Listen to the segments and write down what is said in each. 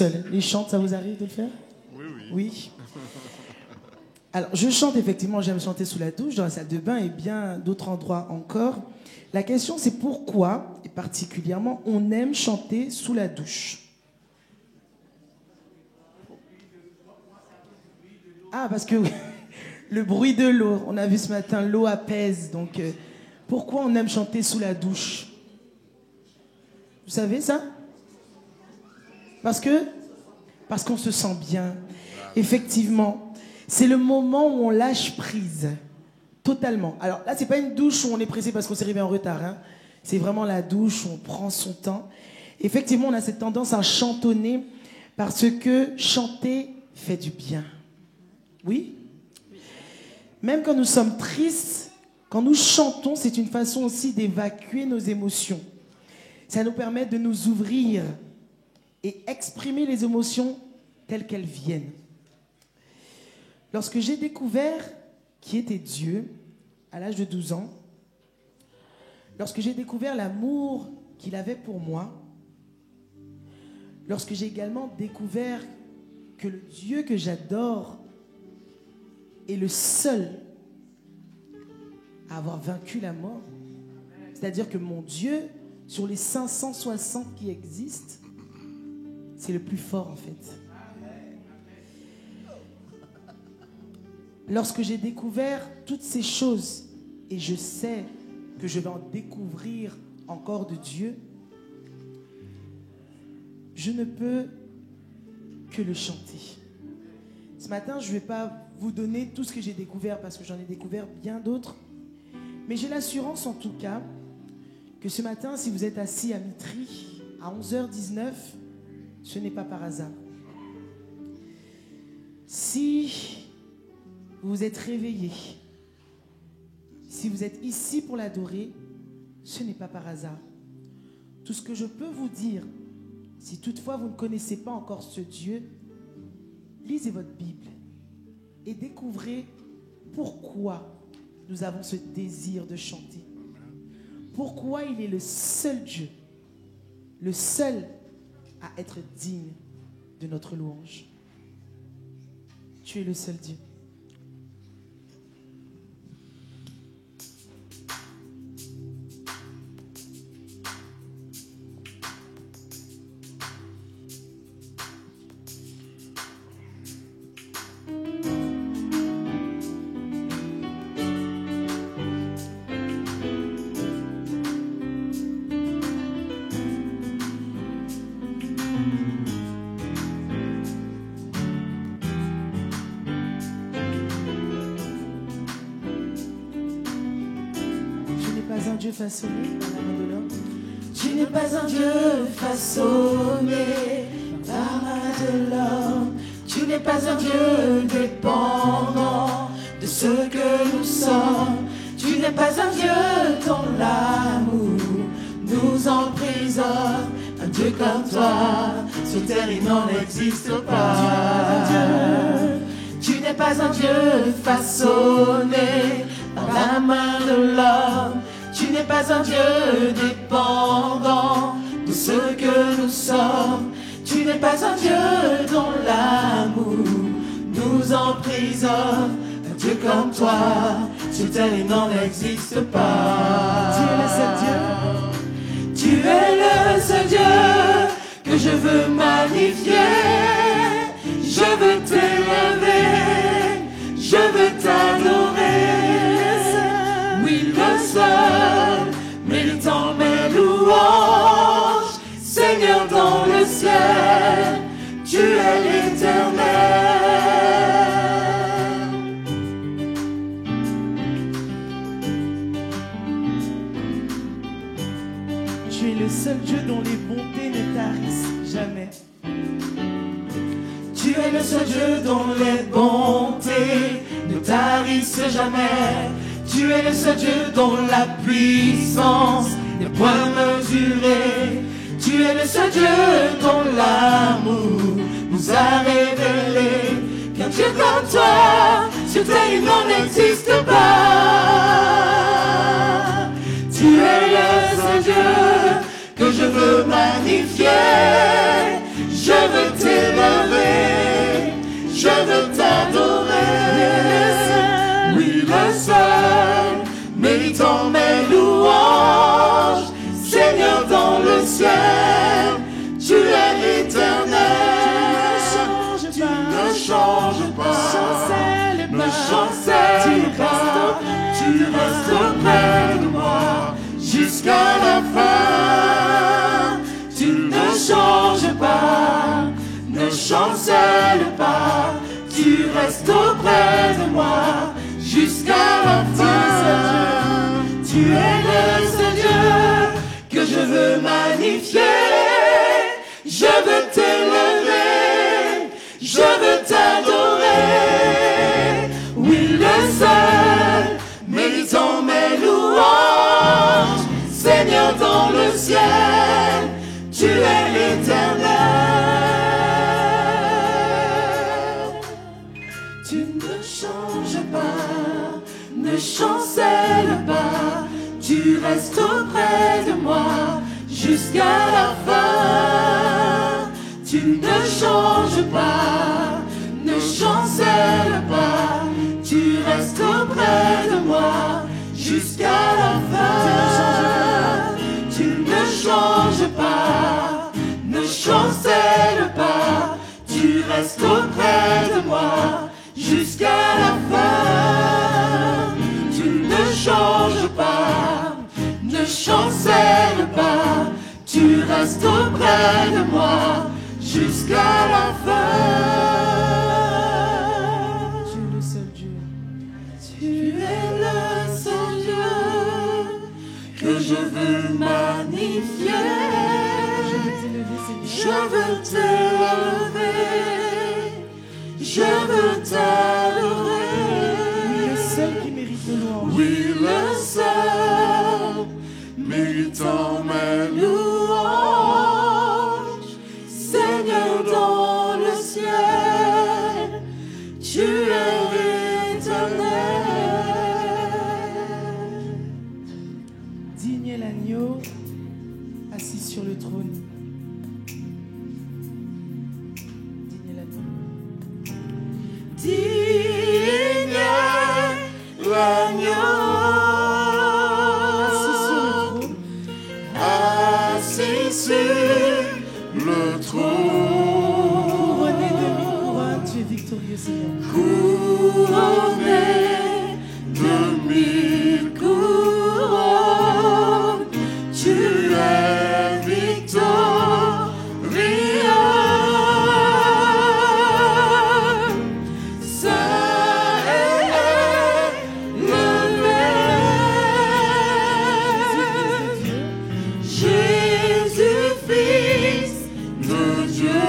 seul. Les chants, ça vous arrive de le faire? Oui, oui. Oui. Alors, je chante effectivement, j'aime chanter sous la douche, dans la salle de bain et bien d'autres endroits encore. La question, c'est pourquoi, et particulièrement, on aime chanter sous la douche? Ah, parce que le bruit de l'eau, on a vu ce matin, l'eau apaise. Donc, pourquoi on aime chanter sous la douche? Vous savez ça? Parce qu'on se sent bien. Effectivement, c'est le moment où on lâche prise. Totalement. Alors là, c'est pas une douche où on est pressé parce qu'on s'est arrivé en retard. Hein. C'est vraiment la douche où on prend son temps. Effectivement, on a cette tendance à chantonner parce que chanter fait du bien. Oui? Même quand nous sommes tristes, quand nous chantons, c'est une façon aussi d'évacuer nos émotions. Ça nous permet de nous ouvrir et exprimer les émotions telles qu'elles viennent. Lorsque j'ai découvert qui était Dieu, à l'âge de 12 ans, lorsque j'ai découvert l'amour qu'il avait pour moi, lorsque j'ai également découvert que le Dieu que j'adore est le seul à avoir vaincu la mort, c'est-à-dire que mon Dieu, sur les 560 qui existent, c'est le plus fort en fait. Lorsque j'ai découvert toutes ces choses, et je sais que je vais en découvrir encore de Dieu, je ne peux que le chanter. Ce matin, je ne vais pas vous donner tout ce que j'ai découvert, parce que j'en ai découvert bien d'autres, mais j'ai l'assurance en tout cas que ce matin, si vous êtes assis à Mitry, à 11h19, ce n'est pas par hasard. Si vous vous êtes réveillé, si vous êtes ici pour l'adorer, ce n'est pas par hasard. Tout ce que je peux vous dire, si toutefois vous ne connaissez pas encore ce Dieu, lisez votre Bible et découvrez pourquoi nous avons ce désir de chanter. Pourquoi il est le seul Dieu, le seul à être digne de notre louange. Tu es le seul Dieu. Dieu façonné par la main de l'homme. Tu n'es pas un Dieu façonné par la main de l'homme. Tu n'es pas un Dieu dépendant de ce que nous sommes. Tu n'es pas un Dieu dont l'amour nous emprisonne. Un Dieu comme toi, sur terre il n'en existe pas. Tu n'es pas un Dieu façonné par la main de l'homme. Tu n'es pas un Dieu dépendant de ce que nous sommes. Tu n'es pas un Dieu dont l'amour nous emprisonne. Un Dieu comme toi, sur terre il n'en existe pas. Tu es le seul Dieu. Tu es le seul Dieu que je veux magnifier. Je veux t'élever, je veux t'adorer. Oui, le seul, méritant mes louanges, Seigneur dans le ciel, tu es l'Éternel. Tu es le seul Dieu dont les bontés ne tarissent jamais. Tu es le seul Dieu dont les bontés ne tarissent jamais. Tu es le seul Dieu dont la puissance n'est point mesurée. Tu es le seul Dieu dont l'amour nous a révélé qu'un Dieu comme toi, sur terre il n'en existe pas. Tu es le seul Dieu que je veux magnifier. Je veux t'aimer. je veux t'adorer. Oui, le seul, méritant mes louanges. Seigneur dans le ciel, tu es éternel. Tu ne changes pas, ne chancelle pas. Tu restes auprès de moi jusqu'à la fin. Tu ne changes pas, ne chancelle pas. Tu restes auprès de moi jusqu'à la fin. Tu es le seul Dieu que je veux magnifier. Je veux t'élever, je veux t'adorer. Oui, le seul, méritant mes louanges. Seigneur dans le ciel, tu es éternel. Tu ne changes pas, ne chancelle pas. Tu restes auprès de moi jusqu'à la fin. Tu ne changes pas, ne chancelle pas. Tu restes auprès de moi jusqu'à la fin. Tu ne changes pas, ne chancelle pas. Tu restes auprès de moi jusqu'à la fin. Tu ne changes pas, ne chancelle pas. Tu restes auprès de moi jusqu'à la fin. Tu es le seul Dieu. Tu es le seul Dieu que je veux magnifier. Je veux t'élever, je veux t'adorer. Oui, le seul qui mérite de louange. Oui, le seul méritant mes louanges. Seigneur dans le ciel, tu es éternel. Digne est l'agneau assis sur le trône. Digne est l'agneau. Digne est l'agneau assis sur le trône. Couronné de mille couronnes, tu es victorieux, Seigneur. Couronné de mille couronnes, tu es victorieux. Saint est le Maître, Jésus, Fils de Dieu.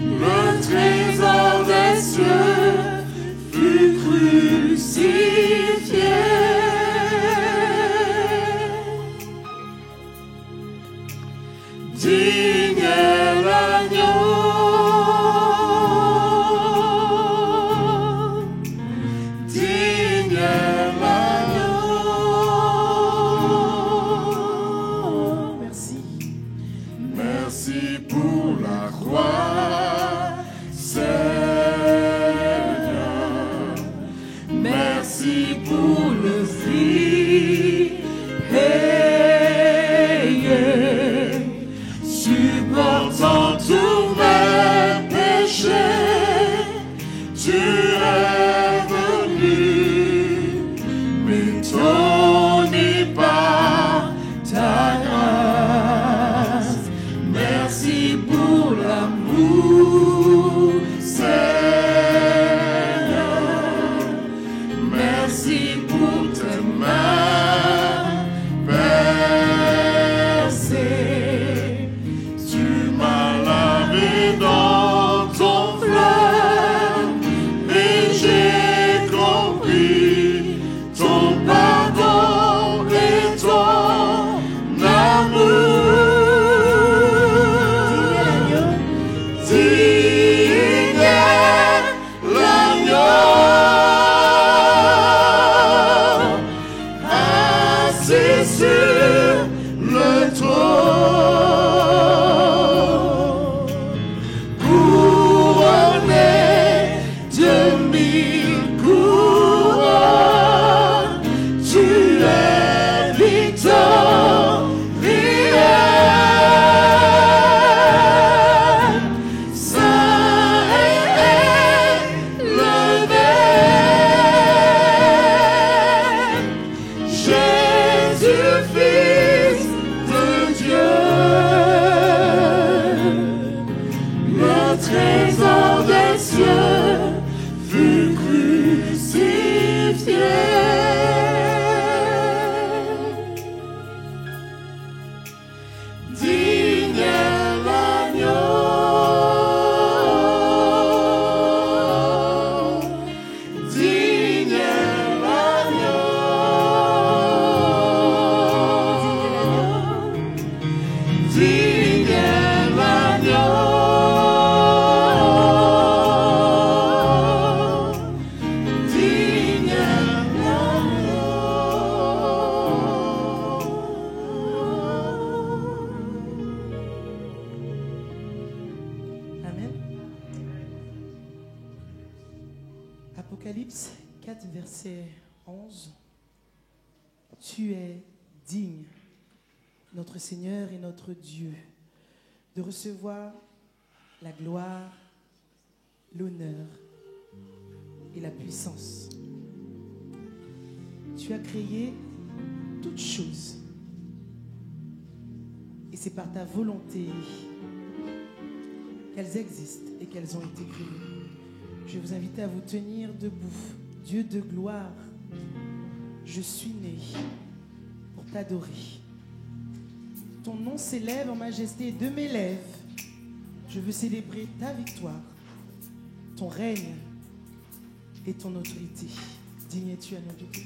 Le trésor des cieux fut crucifié. Digne est l'agneau, digne est l'agneau. Merci. Merci pour la croix, Seigneur. Merci pour le prix payé, supportant tous mes péchés. Tu es venu m'étonner par ta grâce. Merci pour l'amour, Seigneur. Merci pour tes mains percées. Tu m'as lavé dans ton fleuve et j'ai compris ton pardon et ton amour. Digne est l'agneau. Apocalypse 4, verset 11. Tu es digne, notre Seigneur et notre Dieu, de recevoir la gloire, l'honneur et la puissance. Tu as créé toutes choses. Et c'est par ta volonté qu'elles existent et qu'elles ont été créées. Je vous invite à vous tenir debout. Dieu de gloire, je suis né pour t'adorer. Ton nom s'élève en majesté de mes lèvres. Je veux célébrer ta victoire, ton règne et ton autorité. Digne es-tu à nom de Dieu.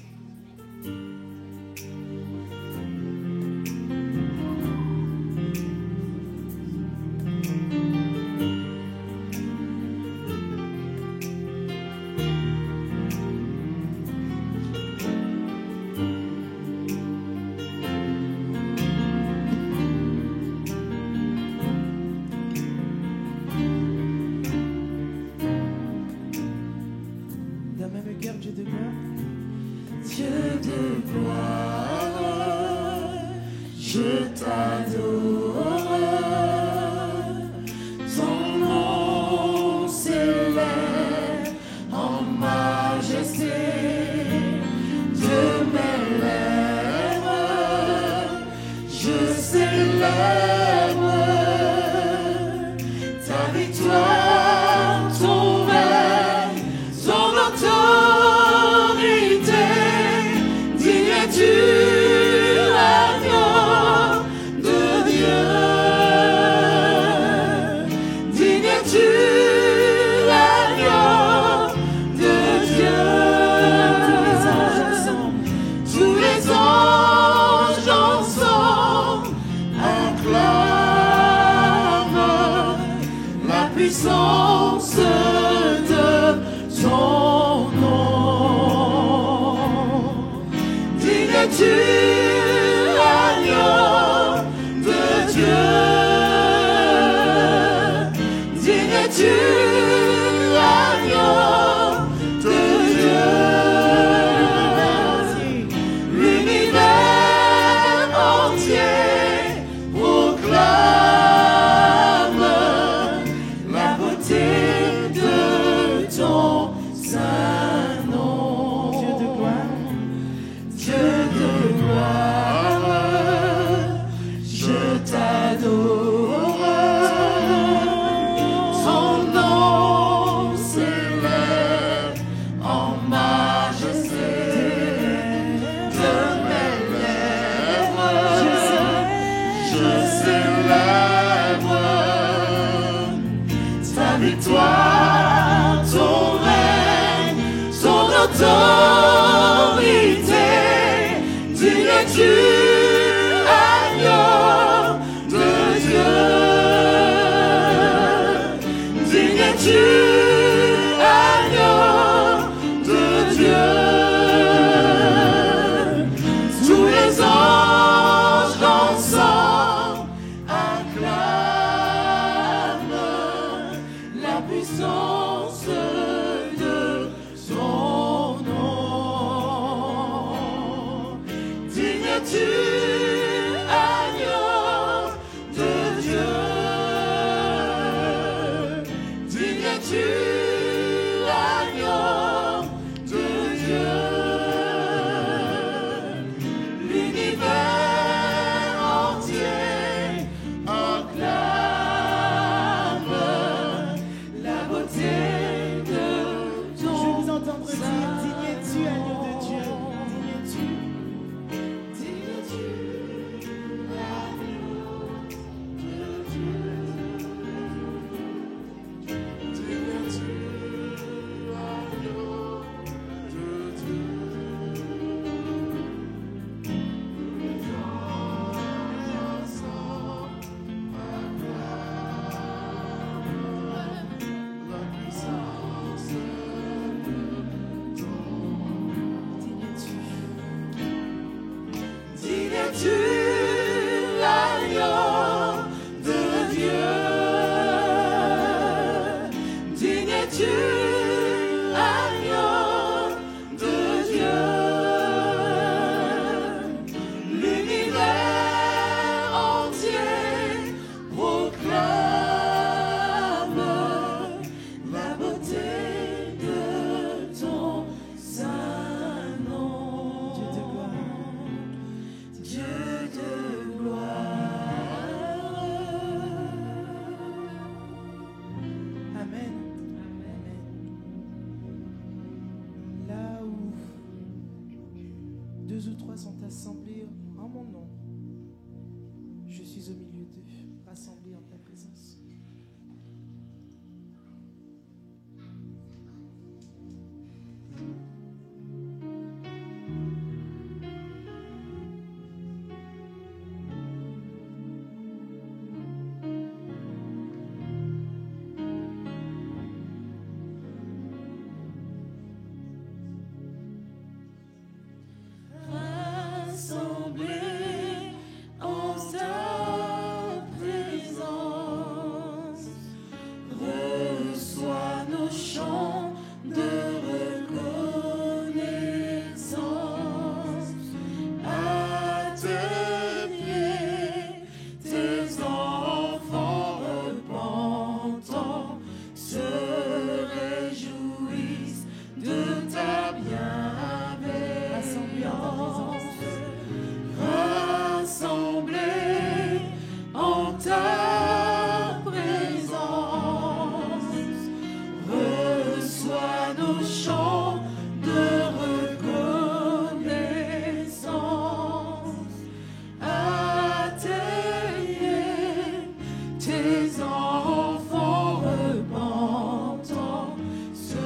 tes enfants repentants se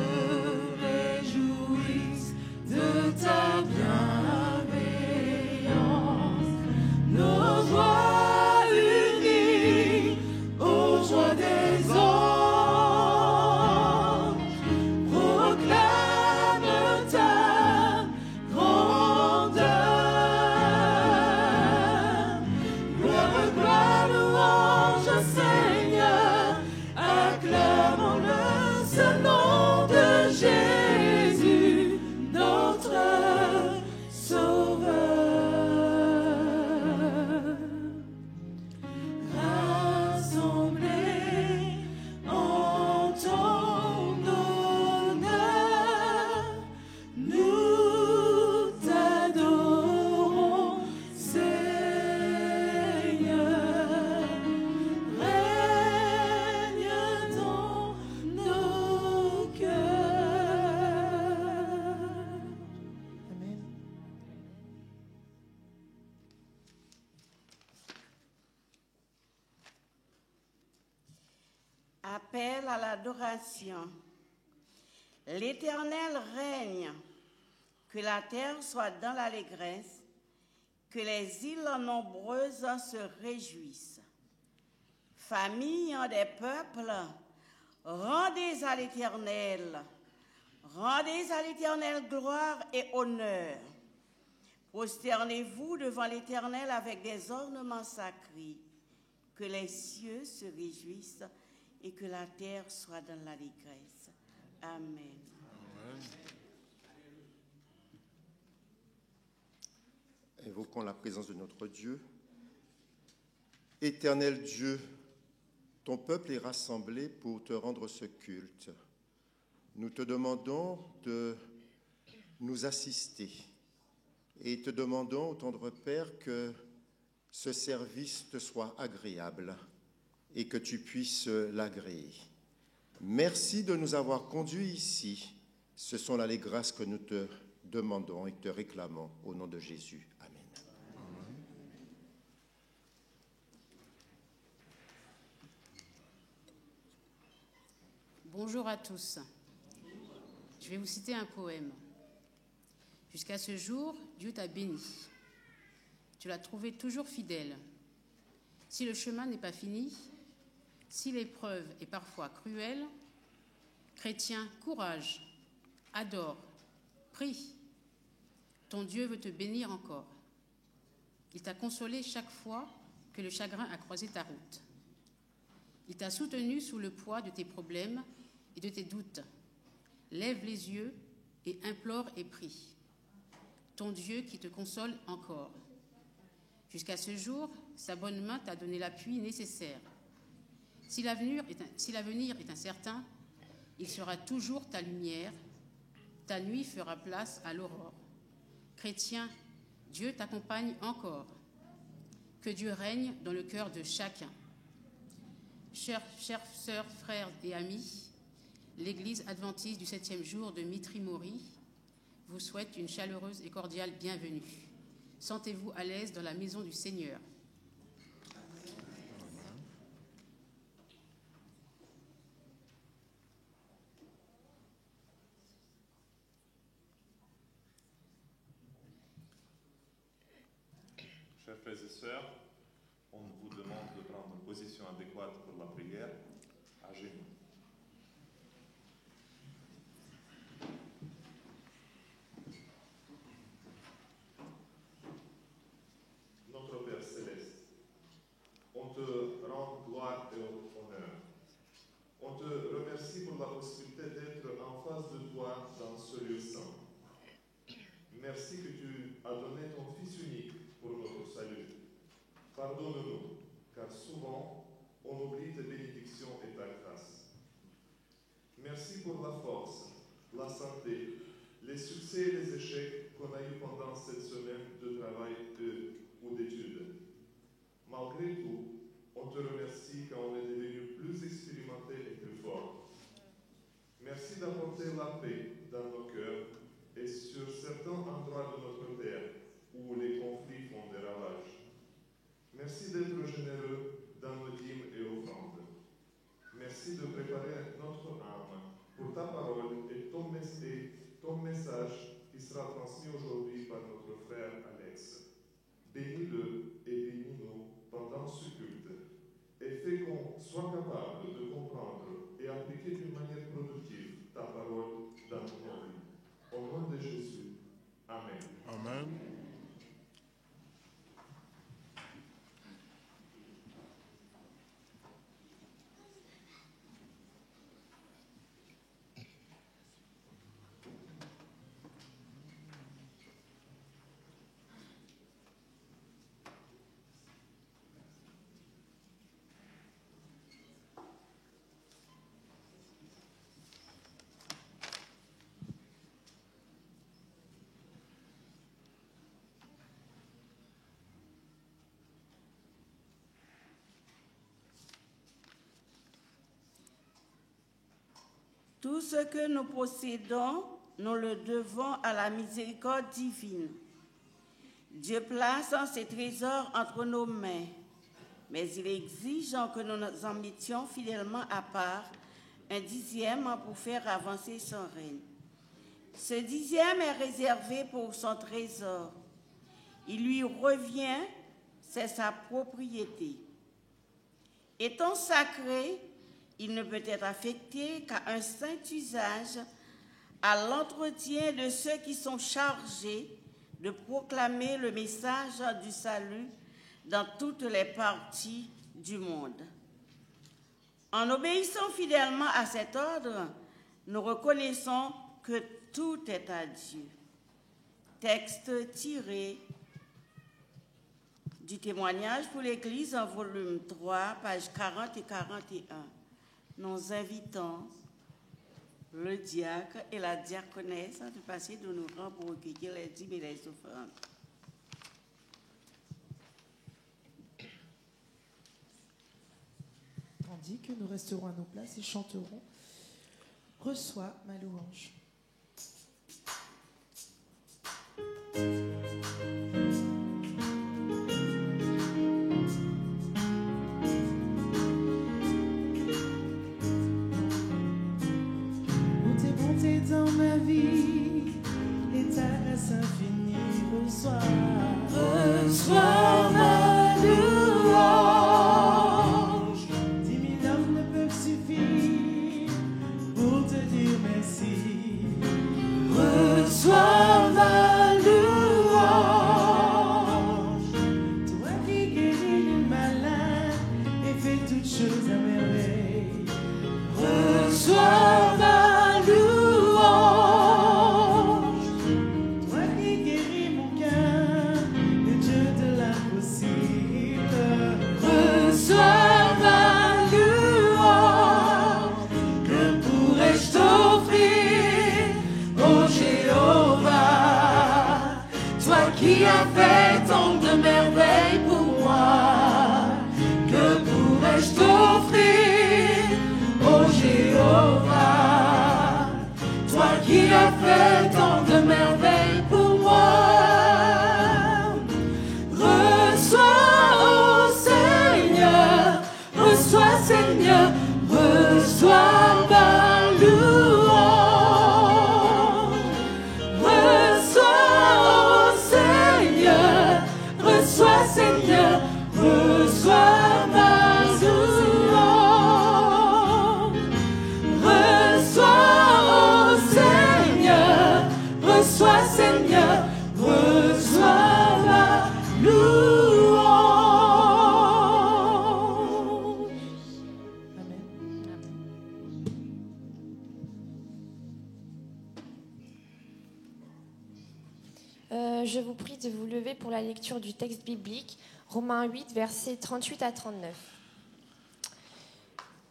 réjouissent de ta bienveillance. Nos joies unies aux joies des anges proclament ta grandeur. Gloire, gloire, louange, Seigneur, acclamons le seul nom de Jésus, notre Sauveur. Rassemblés en ton honneur, nous t'adorons, Seigneur. Règne dans nos cœurs. Amen. Appel à l'adoration. L'Éternel règne, que la terre soit dans l'allégresse, que les îles nombreuses se réjouissent. Famille des peuples, rendez à l'Éternel gloire et honneur. Prosternez-vous devant l'Éternel avec des ornements sacrés, que les cieux se réjouissent et que la terre soit dans l'allégresse. Amen. Invoquons la présence de notre Dieu. Éternel Dieu, ton peuple est rassemblé pour te rendre ce culte. Nous te demandons de nous assister et te demandons, ô tendre Père, que ce service te soit agréable et que tu puisses l'agréer. Merci de nous avoir conduits ici. Ce sont là les grâces que nous te demandons et te réclamons au nom de Jésus. Amen. Bonjour à tous. Je vais vous citer un poème. Jusqu'à ce jour, Dieu t'a béni. Tu l'as trouvé toujours fidèle. Si le chemin n'est pas fini, si l'épreuve est parfois cruelle, chrétien, courage, adore, prie. Ton Dieu veut te bénir encore. Il t'a consolé chaque fois que le chagrin a croisé ta route. Il t'a soutenu sous le poids de tes problèmes et de tes doutes. Lève les yeux et implore et prie. Ton Dieu qui te console encore. Jusqu'à ce jour, sa bonne main t'a donné l'appui nécessaire. Si l'avenir est incertain, il sera toujours ta lumière. Ta nuit fera place à l'aurore. Chrétien, Dieu t'accompagne encore. Que Dieu règne dans le cœur de chacun. Chères sœurs, frères et amis, l'Église adventiste du 7e jour de Mitry-Mory vous souhaite une chaleureuse et cordiale bienvenue. Sentez-vous à l'aise dans la maison du Seigneur. Chers frères et sœurs, on vous demande de prendre une position adéquate pour la prière, à genoux. Notre Père céleste, on te rend gloire et honneur. On te remercie pour la possibilité d'être en face de toi dans ce lieu saint. Merci que tu as donné ton Fils unique pour notre salut. Pardonne-nous, car souvent on oublie tes bénédictions et ta grâce. Merci pour la force, la santé, les succès et les échecs qu'on a eus pendant cette semaine de travail ou d'études. Malgré tout, on te remercie car on est devenu plus expérimenté et plus fort. Merci d'apporter la paix dans nos cœurs et sur certains endroits de notre terre où les conflits font des ravages. Merci d'être généreux dans nos dîmes et offrandes. qu'on soit capable de comprendre et appliquer d'une manière productive ta parole dans nos vies. Au nom de Jésus. Amen. Amen. Tout ce que nous possédons, nous le devons à la miséricorde divine. Dieu place ses trésors entre nos mains, mais il exige que nous en mettions fidèlement à part un dixième pour faire avancer son règne. Ce dixième est réservé pour son trésor. Il lui revient, c'est sa propriété. Étant sacré, il ne peut être affecté qu'à un saint usage, à l'entretien de ceux qui sont chargés de proclamer le message du salut dans toutes les parties du monde. En obéissant fidèlement à cet ordre, nous reconnaissons que tout est à Dieu. Texte tiré du témoignage pour l'Église en volume 3, pages 40 et 41. Nous invitons le diacre et la diaconesse de passer de nous rangs pour recueillir les dîmes et les offrandes. Tandis que nous resterons à nos places et chanterons « Reçois ma louange ». Dans ma vie, et ta grâce infinie, reçois ma louange. 10 000 hommes ne peuvent suffire pour te dire merci. Reçois ma louange. Toi qui guéris les malades et fais toutes choses à merveille. Reçois ma qui a fait tant de merveilles pour moi, que pourrais-je t'offrir, ô Jéhovah, toi qui as fait tant de merveilles pour moi. Reçois, ô Seigneur, reçois, Seigneur, reçois ma louange. Reçois, Seigneur, reçois ma louange. Reçois, oh Seigneur, reçois, Seigneur, reçois ma louange. Amen. Je vous prie de vous lever pour la lecture du texte biblique, Romains 8, versets 38 à 39.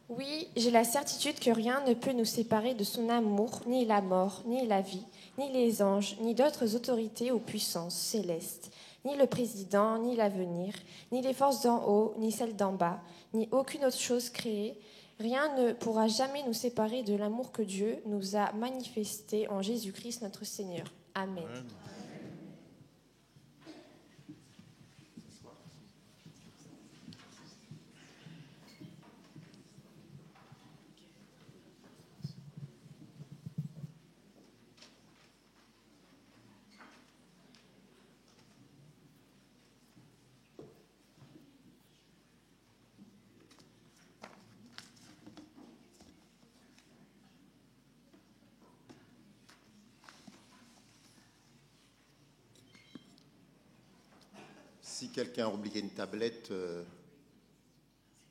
Oui, j'ai la certitude que rien ne peut nous séparer de son amour, ni la mort, ni la vie, ni les anges, ni d'autres autorités ou puissances célestes, ni le président, ni l'avenir, ni les forces d'en haut, ni celles d'en bas, ni aucune autre chose créée. Rien ne pourra jamais nous séparer de l'amour que Dieu nous a manifesté en Jésus-Christ notre Seigneur. Amen. Amen. Si quelqu'un a oublié une tablette,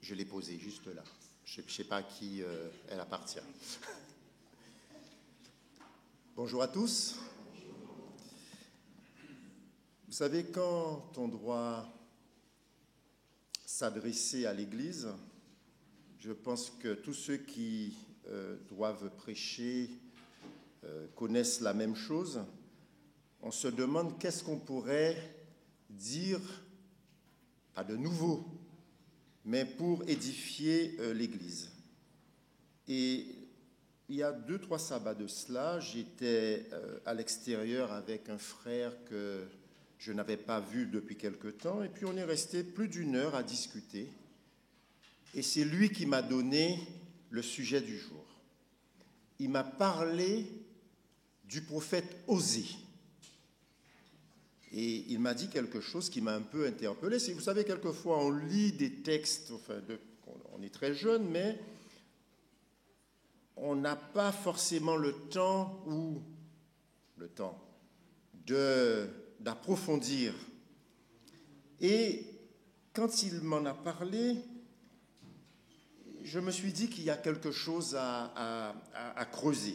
je l'ai posée juste là. Je ne sais pas à qui elle appartient. Bonjour à tous. Vous savez, quand on doit s'adresser à l'Église, je pense que tous ceux qui doivent prêcher connaissent la même chose. On se demande qu'est-ce qu'on pourrait dire, pas de nouveau, mais pour édifier l'Église. Et il y a 2-3 sabbats de cela, j'étais à l'extérieur avec un frère que je n'avais pas vu depuis quelque temps, et puis on est resté plus d'1 heure à discuter. Et c'est lui qui m'a donné le sujet du jour. Il m'a parlé du prophète Osée. Et il m'a dit quelque chose qui m'a un peu interpellé. Vous savez, quelquefois, on lit des textes, on est très jeune, mais on n'a pas forcément le temps d'approfondir. Et quand il m'en a parlé, je me suis dit qu'il y a quelque chose à creuser.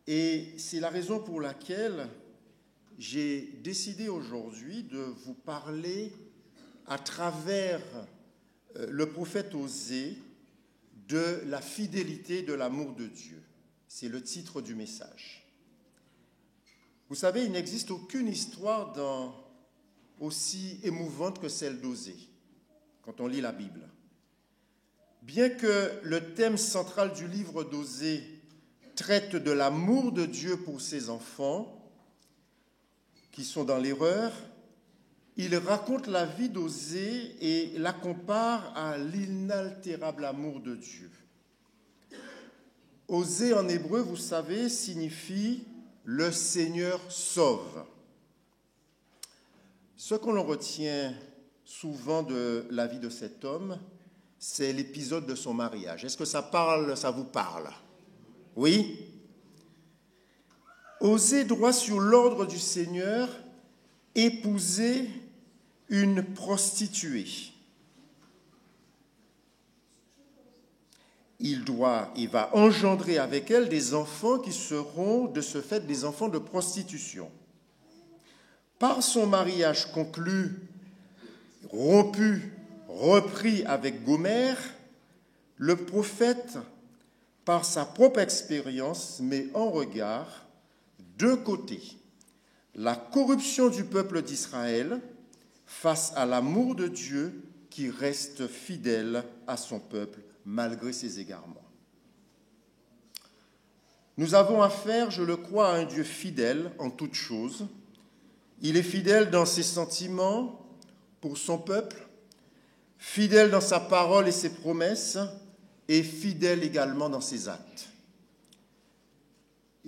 Et c'est la raison pour laquelle j'ai décidé aujourd'hui de vous parler à travers le prophète Osée de la fidélité, de l'amour de Dieu. C'est le titre du message. Vous savez, il n'existe aucune histoire aussi émouvante que celle d'Osée, quand on lit la Bible. Bien que le thème central du livre d'Osée traite de l'amour de Dieu pour ses enfants, qui sont dans l'erreur, il raconte la vie d'Osée et la compare à l'inaltérable amour de Dieu. Osée en hébreu, vous savez, signifie « le Seigneur sauve ». Ce qu'on retient souvent de la vie de cet homme, c'est l'épisode de son mariage. Est-ce que ça vous parle? Oui? Osée doit, sur l'ordre du Seigneur, épouser une prostituée. Il va engendrer avec elle des enfants qui seront, de ce fait, des enfants de prostitution. Par son mariage conclu, rompu, repris avec Gomère, le prophète, par sa propre expérience, met en regard deux côtés, la corruption du peuple d'Israël face à l'amour de Dieu qui reste fidèle à son peuple malgré ses égarements. Nous avons affaire, je le crois, à un Dieu fidèle en toutes choses. Il est fidèle dans ses sentiments pour son peuple, fidèle dans sa parole et ses promesses, et fidèle également dans ses actes.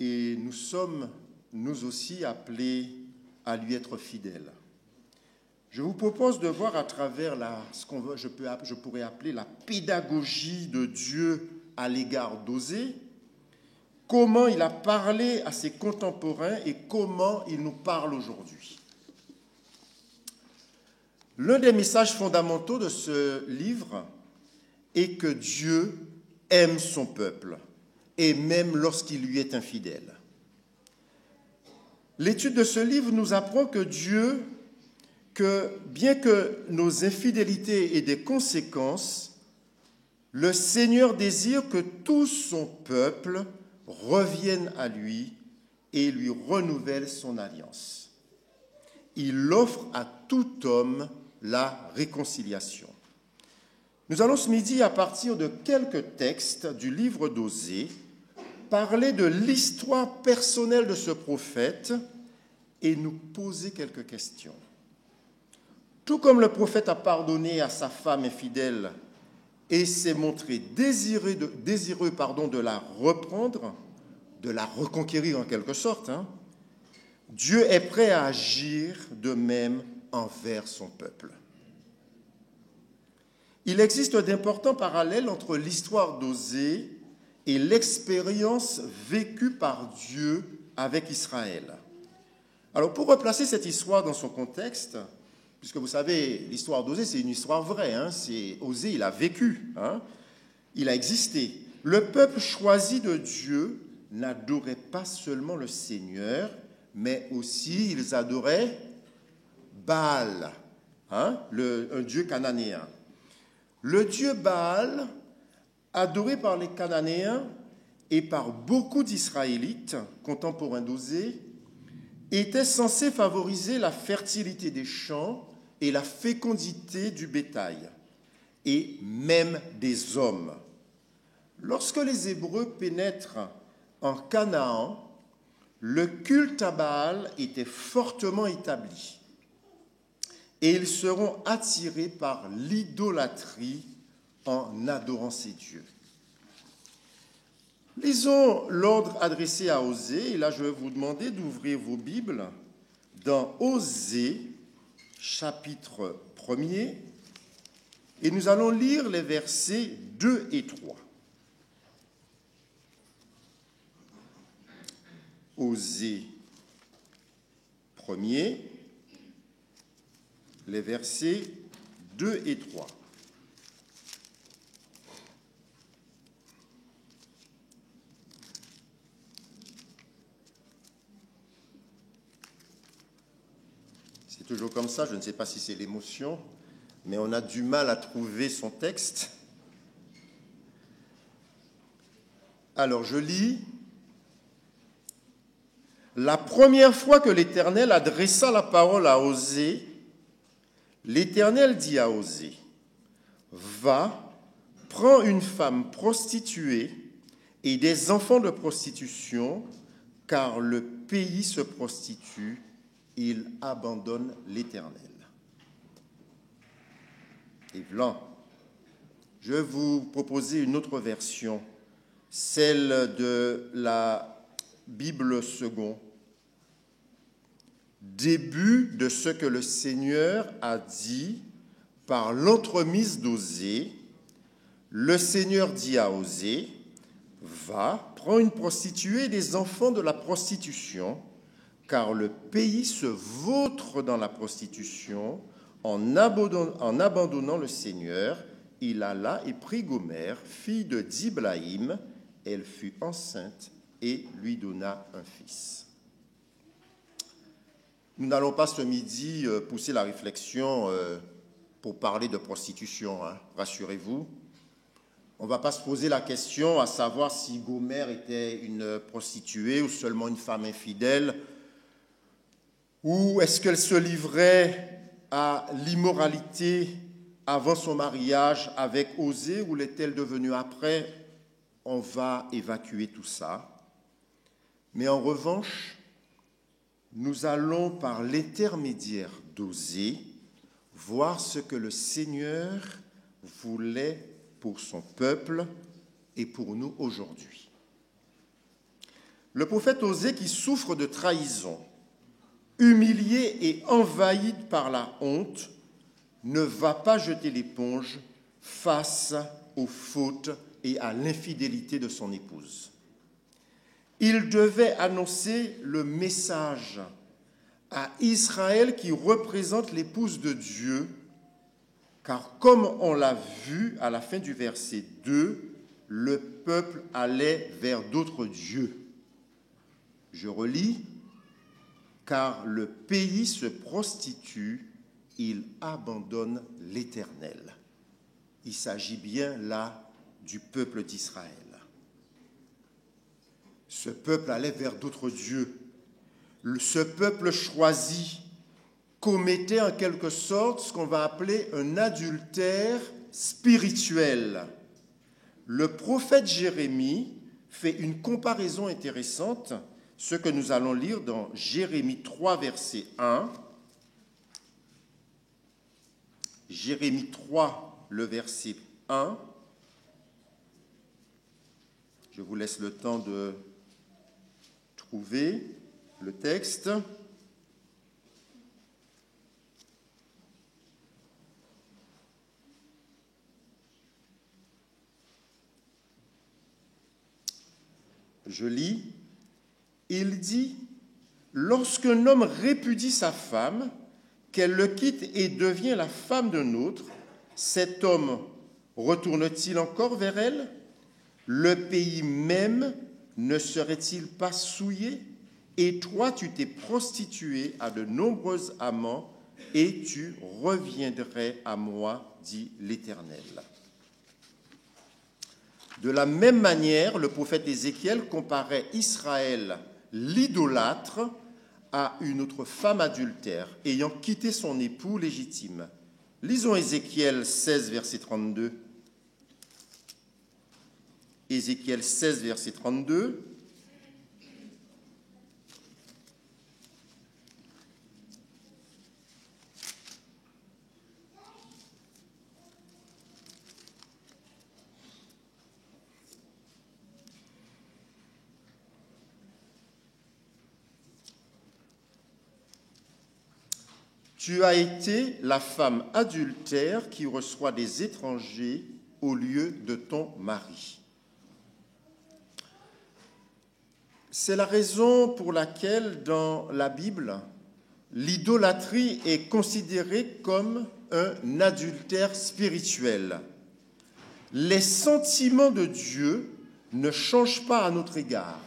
Et nous sommes, nous aussi, appelés à lui être fidèles. Je vous propose de voir à travers je pourrais appeler la pédagogie de Dieu à l'égard d'Osée, comment il a parlé à ses contemporains et comment il nous parle aujourd'hui. L'un des messages fondamentaux de ce livre est que Dieu aime son peuple, et même lorsqu'il lui est infidèle. L'étude de ce livre nous apprend que bien que nos infidélités aient des conséquences, le Seigneur désire que tout son peuple revienne à lui et lui renouvelle son alliance. Il offre à tout homme la réconciliation. Nous allons ce midi, à partir de quelques textes du livre d'Osée, parler de l'histoire personnelle de ce prophète et nous poser quelques questions. Tout comme le prophète a pardonné à sa femme infidèle et s'est montré désireux de la reprendre, de la reconquérir en quelque sorte, Dieu est prêt à agir de même envers son peuple. Il existe d'importants parallèles entre l'histoire d'Osée et l'expérience vécue par Dieu avec Israël. Alors, pour replacer cette histoire dans son contexte, puisque vous savez, l'histoire d'Osée, c'est une histoire vraie. Hein, Osée, il a vécu, hein, il a existé. Le peuple choisi de Dieu n'adorait pas seulement le Seigneur, mais aussi ils adoraient Baal, hein, un dieu cananéen. Le dieu Baal, adoré par les Cananéens et par beaucoup d'Israélites contemporains d'Osée, était censé favoriser la fertilité des champs et la fécondité du bétail, et même des hommes. Lorsque les Hébreux pénètrent en Canaan, le culte à Baal était fortement établi, et ils seront attirés par l'idolâtrie en adorant ces dieux. Lisons l'ordre adressé à Osée, et là je vais vous demander d'ouvrir vos Bibles dans Osée, chapitre 1er, et nous allons lire les versets 2 et 3. Osée 1er, les versets 2 et 3. C'est toujours comme ça, je ne sais pas si c'est l'émotion, mais on a du mal à trouver son texte. Alors je lis. La première fois que l'Éternel adressa la parole à Osée, l'Éternel dit à Osée, « Va, prends une femme prostituée et des enfants de prostitution, car le pays se prostitue, il abandonne l'Éternel. » Yves-Lan, je vais vous proposer une autre version, celle de la Bible seconde. Début de ce que le Seigneur a dit par l'entremise d'Osée. Le Seigneur dit à Osée, « Va, prends une prostituée et des enfants de la prostitution, car le pays se vautre dans la prostitution en abandonnant le Seigneur. Il alla et prit Gomère, fille de Diblaïm. Elle fut enceinte et lui donna un fils. » Nous n'allons pas ce midi pousser la réflexion pour parler de prostitution, hein, rassurez-vous. On ne va pas se poser la question à savoir si Gomère était une prostituée ou seulement une femme infidèle, ou est-ce qu'elle se livrait à l'immoralité avant son mariage avec Osée, ou l'est-elle devenue après? On va évacuer tout ça. Mais en revanche, nous allons, par l'intermédiaire d'Osée, voir ce que le Seigneur voulait pour son peuple et pour nous aujourd'hui. Le prophète Osée, qui souffre de trahison, humilié et envahi par la honte, ne va pas jeter l'éponge face aux fautes et à l'infidélité de son épouse. Il devait annoncer le message à Israël qui représente l'épouse de Dieu, car comme on l'a vu à la fin du verset 2, le peuple allait vers d'autres dieux. Je relis, « Car le pays se prostitue, il abandonne l'Éternel. » Il s'agit bien là du peuple d'Israël. Ce peuple allait vers d'autres dieux. Ce peuple choisi commettait en quelque sorte ce qu'on va appeler un adultère spirituel. Le prophète Jérémie fait une comparaison intéressante, ce que nous allons lire dans Jérémie 3, verset 1. Jérémie 3, le verset 1. Je vous laisse le temps de trouver le texte. Je lis. Il dit, Lorsqu'un homme répudie sa femme, qu'elle le quitte et devient la femme d'un autre, cet homme retourne-t-il encore vers elle? Le pays même ne serait-il pas souillé? Et toi, tu t'es prostitué à de nombreux amants, et tu reviendrais à moi, dit l'Éternel. De la même manière, le prophète Ézéchiel comparait Israël, l'idolâtre, à une autre femme adultère, ayant quitté son époux légitime. Lisons Ézéchiel 16, verset 32. Ézéchiel 16, verset 32. Tu as été la femme adultère qui reçoit des étrangers au lieu de ton mari. C'est la raison pour laquelle dans la Bible, l'idolâtrie est considérée comme un adultère spirituel. Les sentiments de Dieu ne changent pas à notre égard.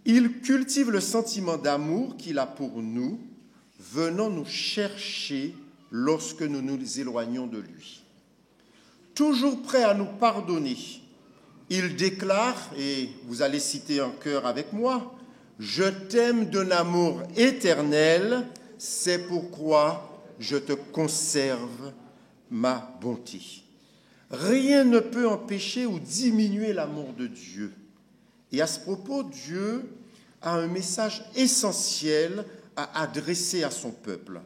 Il cultive le sentiment d'amour qu'il a pour nous, venant nous chercher lorsque nous nous éloignons de lui. Toujours prêt à nous pardonner, il déclare, et vous allez citer en chœur avec moi, « Je t'aime d'un amour éternel, c'est pourquoi je te conserve ma bonté. » Rien ne peut empêcher ou diminuer l'amour de Dieu. Et à ce propos, Dieu a un message essentiel à adresser à son peuple.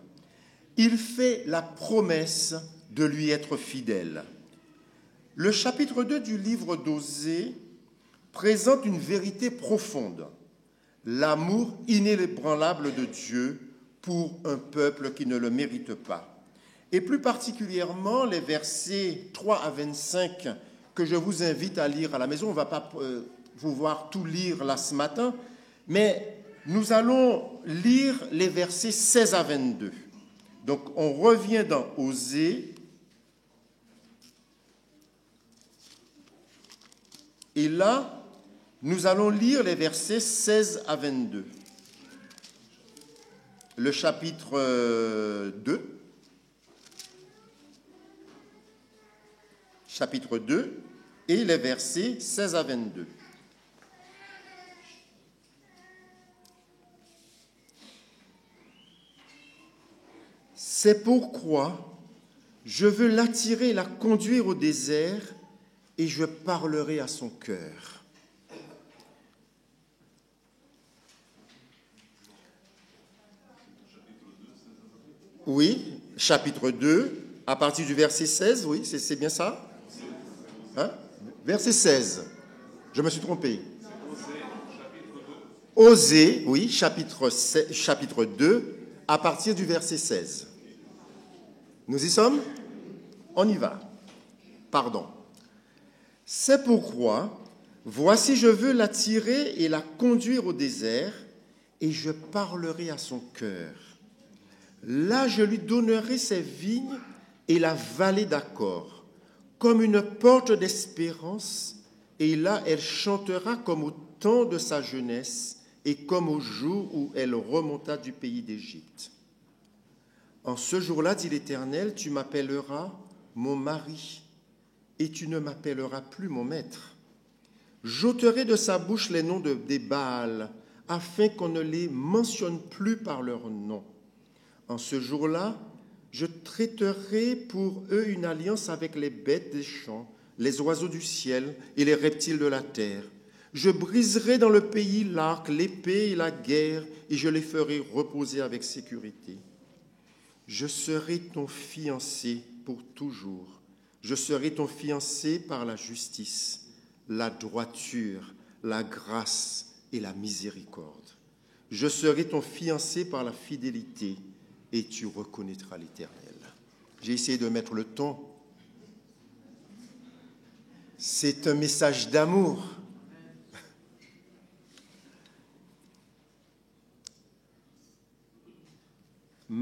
Il fait la promesse de lui être fidèle. Le chapitre 2 du livre d'Osée présente une vérité profonde, l'amour inébranlable de Dieu pour un peuple qui ne le mérite pas. Et plus particulièrement les versets 3 à 25 que je vous invite à lire à la maison. On ne va pas pouvoir tout lire là ce matin, mais nous allons lire les versets 16 à 22. Donc, on revient dans Osée. Et là, nous allons lire les versets 16 à 22. Le chapitre 2. Chapitre 2 et les versets 16 à 22. C'est pourquoi je veux l'attirer et la conduire au désert, et je parlerai à son cœur. Oui, chapitre 2, à partir du verset 16, oui, c'est bien ça? Hein? Verset 16, je me suis trompé. Osée, oui, chapitre 2, à partir du verset 16. Nous y sommes? On y va. Pardon. C'est pourquoi, voici, je veux l'attirer et la conduire au désert, et je parlerai à son cœur. Là, je lui donnerai ses vignes et la vallée d'Accord, comme une porte d'espérance, et là, elle chantera comme au temps de sa jeunesse et comme au jour où elle remonta du pays d'Égypte. En ce jour-là, dit l'Éternel, tu m'appelleras mon mari, et tu ne m'appelleras plus mon maître. J'ôterai de sa bouche les noms des Baals, afin qu'on ne les mentionne plus par leur nom. En ce jour-là, je traiterai pour eux une alliance avec les bêtes des champs, les oiseaux du ciel et les reptiles de la terre. Je briserai dans le pays l'arc, l'épée et la guerre, et je les ferai reposer avec sécurité. Je serai ton fiancé pour toujours. Je serai ton fiancé par la justice, la droiture, la grâce et la miséricorde. Je serai ton fiancé par la fidélité, et tu reconnaîtras l'Éternel. J'ai essayé de mettre le ton. C'est un message d'amour.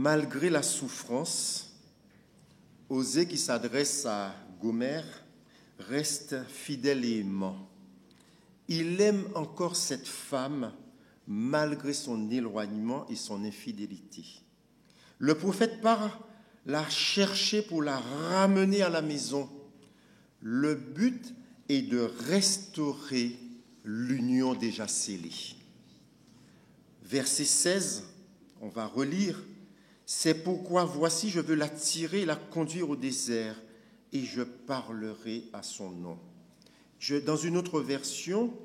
malgré la souffrance, Osée qui s'adresse à Gomer reste fidèle et aimant. Il aime encore cette femme malgré son éloignement et son infidélité. Le prophète part la chercher pour la ramener à la maison. Le but est de restaurer l'union déjà scellée. Verset 16, on va relire. C'est pourquoi voici, je veux l'attirer et la conduire au désert, et je parlerai à son nom. Dans une autre version,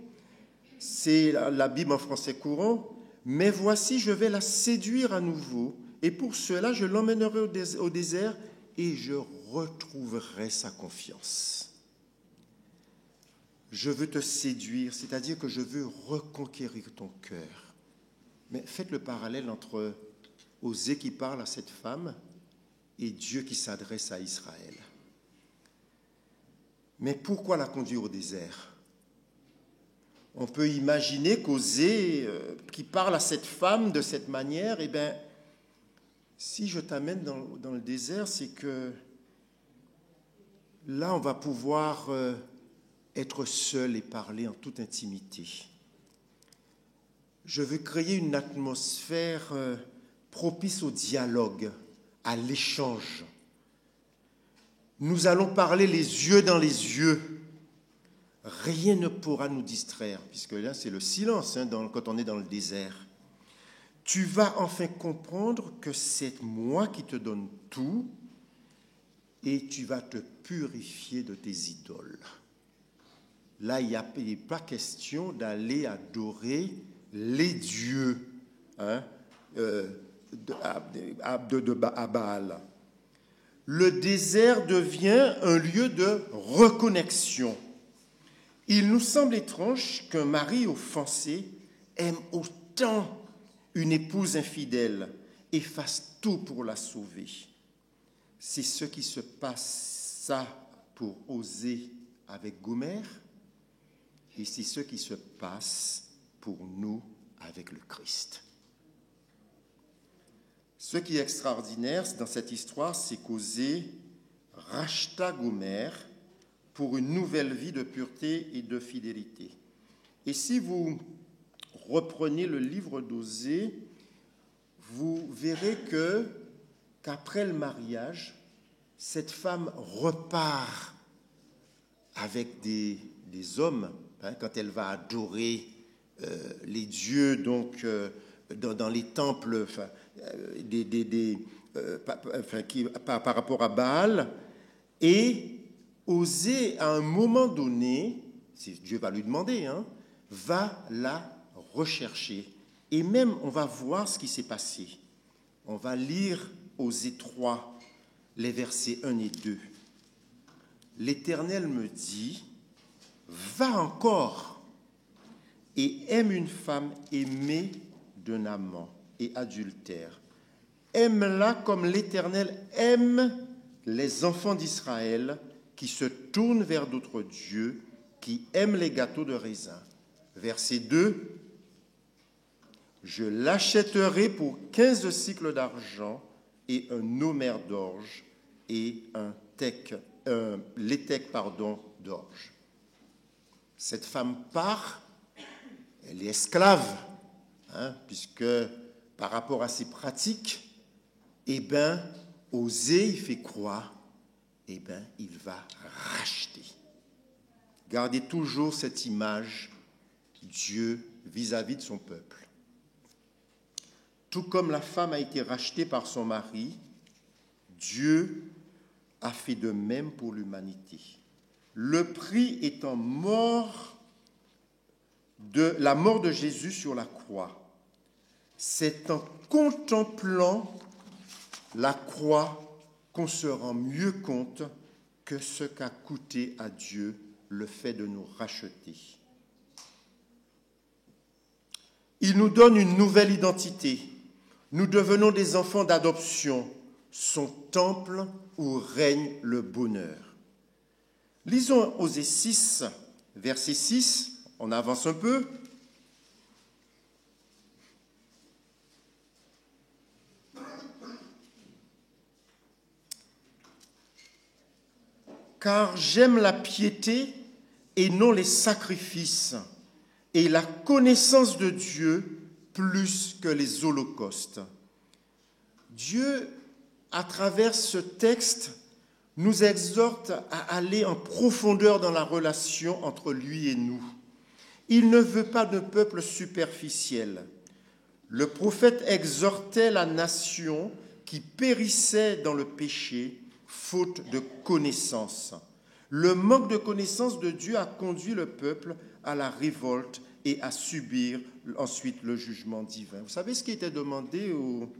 c'est la Bible en français courant, mais voici, je vais la séduire à nouveau, et pour cela, je l'emmènerai au désert, et je retrouverai sa confiance. Je veux te séduire, c'est-à-dire que je veux reconquérir ton cœur. Mais faites le parallèle entre Osée qui parle à cette femme et Dieu qui s'adresse à Israël. Mais pourquoi la conduire au désert? On peut imaginer qu'Osée, qui parle à cette femme de cette manière, eh bien, si je t'amène dans le désert, c'est que là, on va pouvoir être seul et parler en toute intimité. Je veux créer une atmosphère propice au dialogue, à l'échange. Nous allons parler les yeux dans les yeux. Rien ne pourra nous distraire, puisque là, c'est le silence quand on est dans le désert. Tu vas enfin comprendre que c'est moi qui te donne tout et tu vas te purifier de tes idoles. Là, il n'est pas question d'aller adorer les dieux à Baal. Le désert devient un lieu de reconnexion. Il nous semble étrange qu'un mari offensé aime autant une épouse infidèle et fasse tout pour la sauver. C'est ce qui se passe pour Osée avec Gomer, et c'est ce qui se passe pour nous avec le Christ. Ce qui est extraordinaire dans cette histoire, c'est qu'Osée racheta Gomer pour une nouvelle vie de pureté et de fidélité. Et si vous reprenez le livre d'Osée, vous verrez qu'après le mariage, cette femme repart avec des hommes, quand elle va adorer les dieux donc, dans les temples par rapport à Baal. Et Osée, à un moment donné, Dieu va lui demander, va la rechercher. Et même, on va voir ce qui s'est passé. On va lire Osée 3, les versets 1 et 2. L'Éternel me dit, va encore et aime une femme aimée d'un amant et adultère. Aime-la comme l'Éternel aime les enfants d'Israël qui se tournent vers d'autres dieux, qui aiment les gâteaux de raisin. Verset 2. Je l'achèterai pour 15 cycles d'argent et un homère d'orge et l'étec d'orge. Cette femme part, elle est esclave, puisque par rapport à ses pratiques, Osée, il fait croire, il va racheter. Gardez toujours cette image, Dieu vis-à-vis de son peuple. Tout comme la femme a été rachetée par son mari, Dieu a fait de même pour l'humanité. Le prix étant la mort de Jésus sur la croix. C'est en contemplant la croix qu'on se rend mieux compte que ce qu'a coûté à Dieu le fait de nous racheter. Il nous donne une nouvelle identité. Nous devenons des enfants d'adoption, son temple où règne le bonheur. Lisons Osée 6, verset 6, on avance un peu. car j'aime la piété et non les sacrifices, et la connaissance de Dieu plus que les holocaustes. Dieu, à travers ce texte, nous exhorte à aller en profondeur dans la relation entre lui et nous. Il ne veut pas de peuple superficiel. Le prophète exhortait la nation qui périssait dans le péché, faute de connaissance. Le manque de connaissance de Dieu a conduit le peuple à la révolte et à subir ensuite le jugement divin. Vous savez, ce qui était demandé aux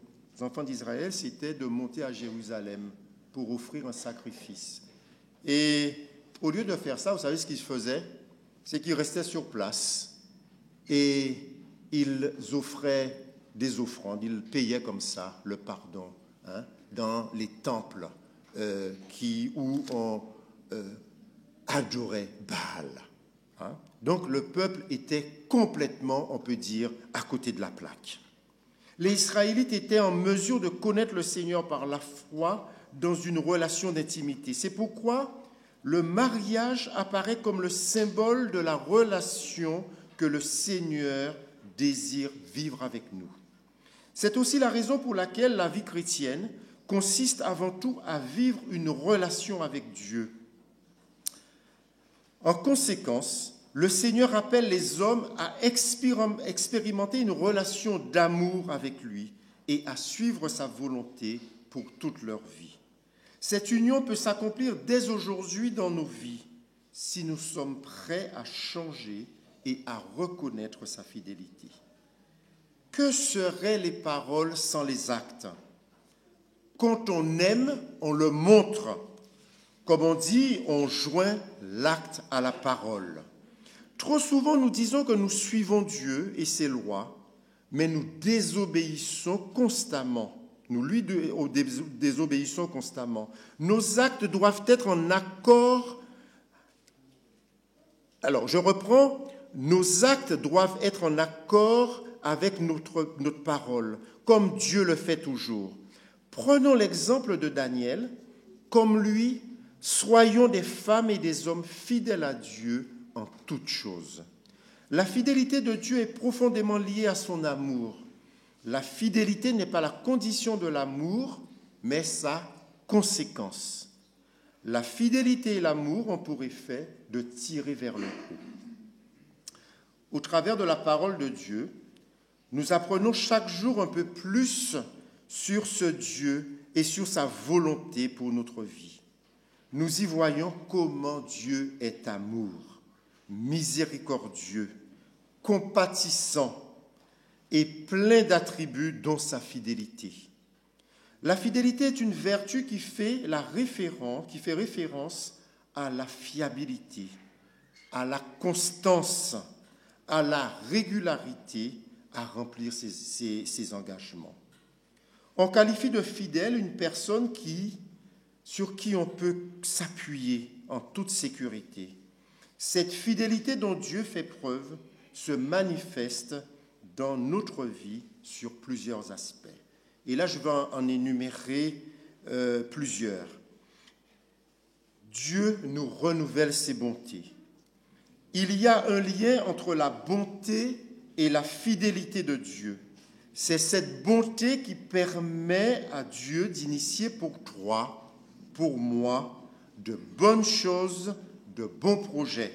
enfants d'Israël, c'était de monter à Jérusalem pour offrir un sacrifice. Et au lieu de faire ça, vous savez ce qu'ils faisaient? C'est qu'ils restaient sur place et ils offraient des offrandes, ils payaient comme ça le pardon dans les temples où on adorait Baal. Donc le peuple était complètement, on peut dire, à côté de la plaque. Les Israélites étaient en mesure de connaître le Seigneur par la foi dans une relation d'intimité. C'est pourquoi le mariage apparaît comme le symbole de la relation que le Seigneur désire vivre avec nous. C'est aussi la raison pour laquelle la vie chrétienne consiste avant tout à vivre une relation avec Dieu. En conséquence, le Seigneur appelle les hommes à expérimenter une relation d'amour avec lui et à suivre sa volonté pour toute leur vie. Cette union peut s'accomplir dès aujourd'hui dans nos vies si nous sommes prêts à changer et à reconnaître sa fidélité. Que seraient les paroles sans les actes? Quand on aime, on le montre. Comme on dit, on joint l'acte à la parole. Trop souvent, nous disons que nous suivons Dieu et ses lois, mais nous désobéissons constamment. Nous lui désobéissons constamment. Nos actes doivent être en accord. Alors, je reprends. Nos actes doivent être en accord avec notre parole, comme Dieu le fait toujours. Prenons l'exemple de Daniel. Comme lui, soyons des femmes et des hommes fidèles à Dieu en toutes choses. La fidélité de Dieu est profondément liée à son amour. La fidélité n'est pas la condition de l'amour, mais sa conséquence. La fidélité et l'amour ont pour effet de tirer vers le haut. Au travers de la parole de Dieu, nous apprenons chaque jour un peu plus sur ce Dieu et sur sa volonté pour notre vie. Nous y voyons comment Dieu est amour, miséricordieux, compatissant et plein d'attributs dont sa fidélité. La fidélité est une vertu qui fait référence à la fiabilité, à la constance, à la régularité à remplir ses engagements. On qualifie de fidèle une personne sur qui on peut s'appuyer en toute sécurité. Cette fidélité dont Dieu fait preuve se manifeste dans notre vie sur plusieurs aspects. Et là, je vais en énumérer plusieurs. Dieu nous renouvelle ses bontés. Il y a un lien entre la bonté et la fidélité de Dieu. C'est cette bonté qui permet à Dieu d'initier pour toi, pour moi, de bonnes choses, de bons projets.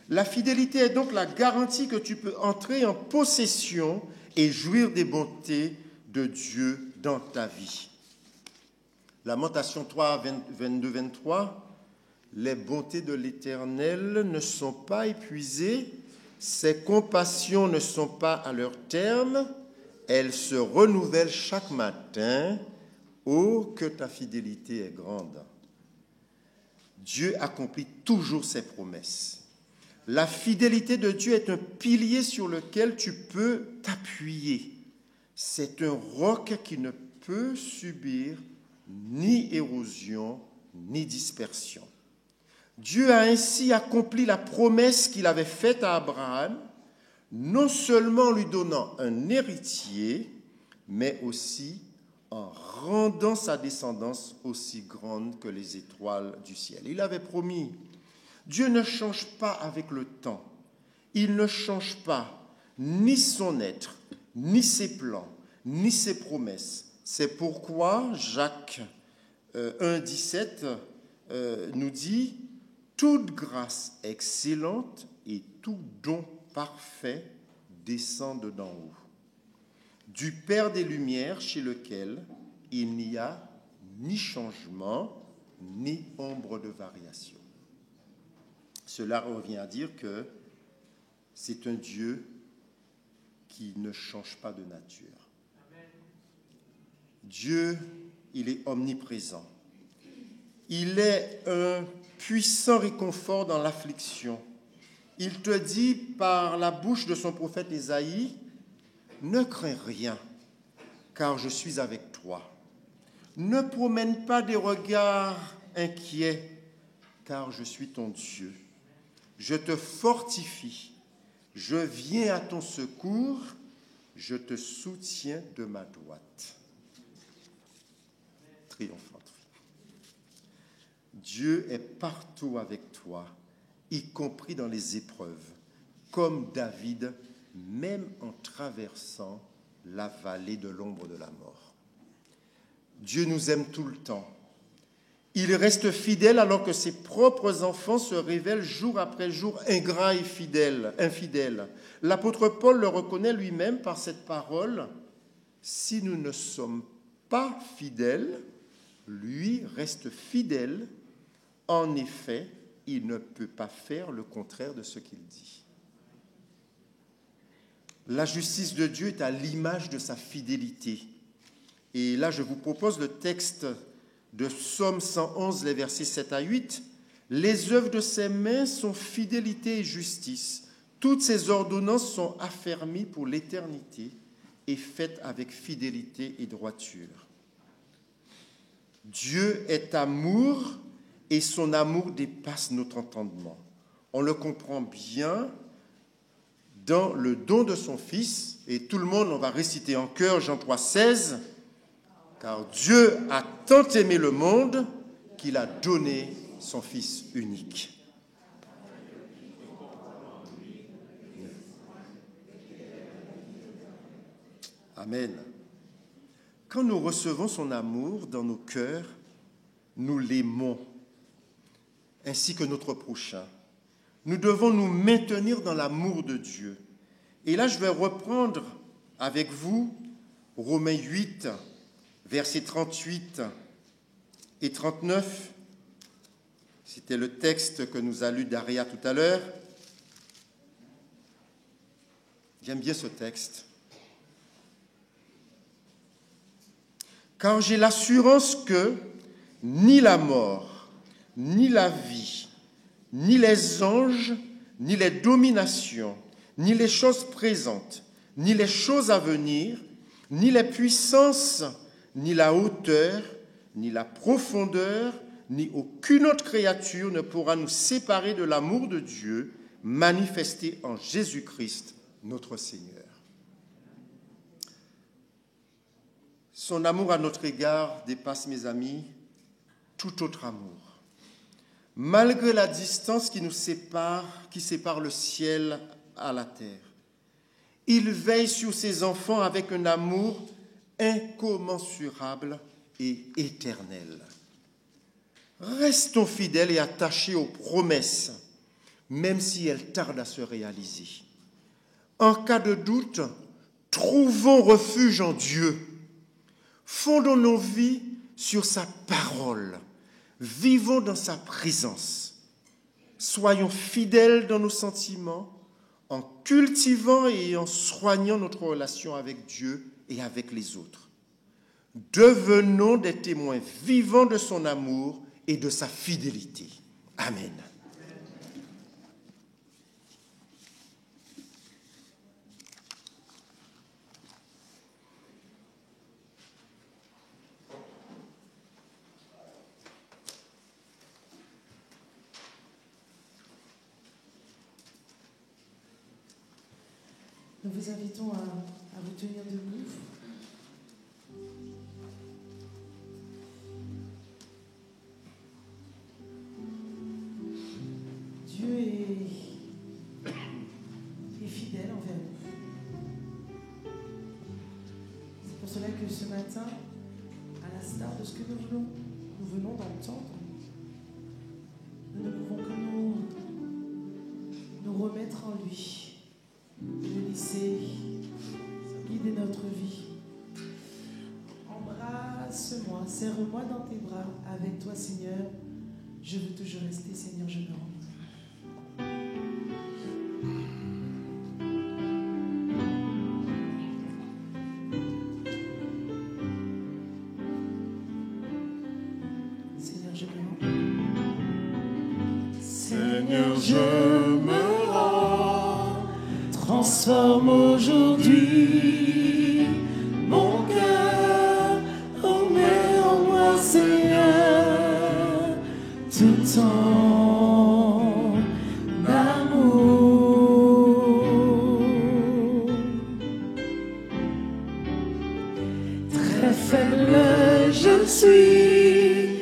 La fidélité est donc la garantie que tu peux entrer en possession et jouir des bontés de Dieu dans ta vie. Lamentation 3, 22-23. Les bontés de l'Éternel ne sont pas épuisées, ses compassions ne sont pas à leur terme, elles se renouvellent chaque matin. Oh, que ta fidélité est grande! Dieu accomplit toujours ses promesses. La fidélité de Dieu est un pilier sur lequel tu peux t'appuyer. C'est un roc qui ne peut subir ni érosion ni dispersion. Dieu a ainsi accompli la promesse qu'il avait faite à Abraham, non seulement en lui donnant un héritier, mais aussi en rendant sa descendance aussi grande que les étoiles du ciel. Il avait promis. Dieu ne change pas avec le temps. Il ne change pas ni son être, ni ses plans, ni ses promesses. C'est pourquoi Jacques 1,17 nous dit « Toute grâce excellente et tout don parfait descendent d'en haut, du Père des Lumières, chez lequel il n'y a ni changement, ni ombre de variation. » Cela revient à dire que c'est un Dieu qui ne change pas de nature. Dieu, il est omniprésent. Il est un puissant réconfort dans l'affliction. Il te dit par la bouche de son prophète Ésaïe, « Ne crains rien, car je suis avec toi. Ne promène pas des regards inquiets, car je suis ton Dieu. Je te fortifie, je viens à ton secours, je te soutiens de ma droite. » Triomphanterie. Dieu est partout avec toi, y compris dans les épreuves, comme David, même en traversant la vallée de l'ombre de la mort. Dieu nous aime tout le temps. Il reste fidèle alors que ses propres enfants se révèlent jour après jour ingrats et infidèles. L'apôtre Paul le reconnaît lui-même par cette parole. Si nous ne sommes pas fidèles, lui reste fidèle. En effet, il ne peut pas faire le contraire de ce qu'il dit. La justice de Dieu est à l'image de sa fidélité. Et là, je vous propose le texte de Psaume 111, les versets 7 à 8. « Les œuvres de ses mains sont fidélité et justice. Toutes ses ordonnances sont affermies pour l'éternité et faites avec fidélité et droiture. Dieu est amour et son amour dépasse notre entendement. On le comprend bien dans le don de son Fils. Et tout le monde, on va réciter en chœur Jean 3, 16. Car Dieu a tant aimé le monde qu'il a donné son Fils unique. Amen. Quand nous recevons son amour dans nos cœurs, nous l'aimons, ainsi que notre prochain. Nous devons nous maintenir dans l'amour de Dieu. Et là, je vais reprendre avec vous Romains 8, versets 38 et 39. C'était le texte que nous a lu Daria tout à l'heure. J'aime bien ce texte. Car j'ai l'assurance que ni la mort, ni la vie, ni les anges, ni les dominations, ni les choses présentes, ni les choses à venir, ni les puissances, ni la hauteur, ni la profondeur, ni aucune autre créature ne pourra nous séparer de l'amour de Dieu manifesté en Jésus-Christ, notre Seigneur. Son amour à notre égard dépasse, mes amis, tout autre amour. Malgré la distance qui nous sépare, qui sépare le ciel à la terre, il veille sur ses enfants avec un amour incommensurable et éternel. Restons fidèles et attachés aux promesses, même si elles tardent à se réaliser. En cas de doute, trouvons refuge en Dieu. Fondons nos vies sur sa parole. Vivons dans sa présence. Soyons fidèles dans nos sentiments, en cultivant et en soignant notre relation avec Dieu et avec les autres. Devenons des témoins vivants de son amour et de sa fidélité. Amen. Nous vous invitons à vous tenir debout. que ce matin, à l'instar de ce que nous venons d'entendre, nous ne pouvons que nous remettre en lui, le laisser guider notre vie. Embrasse-moi, serre-moi dans tes bras. Avec toi, Seigneur, je veux toujours rester, Seigneur, je me rends. Seigneur, je me rends, transforme aujourd'hui mon cœur, remets en moi, Seigneur, tout ton amour. Très faible je suis,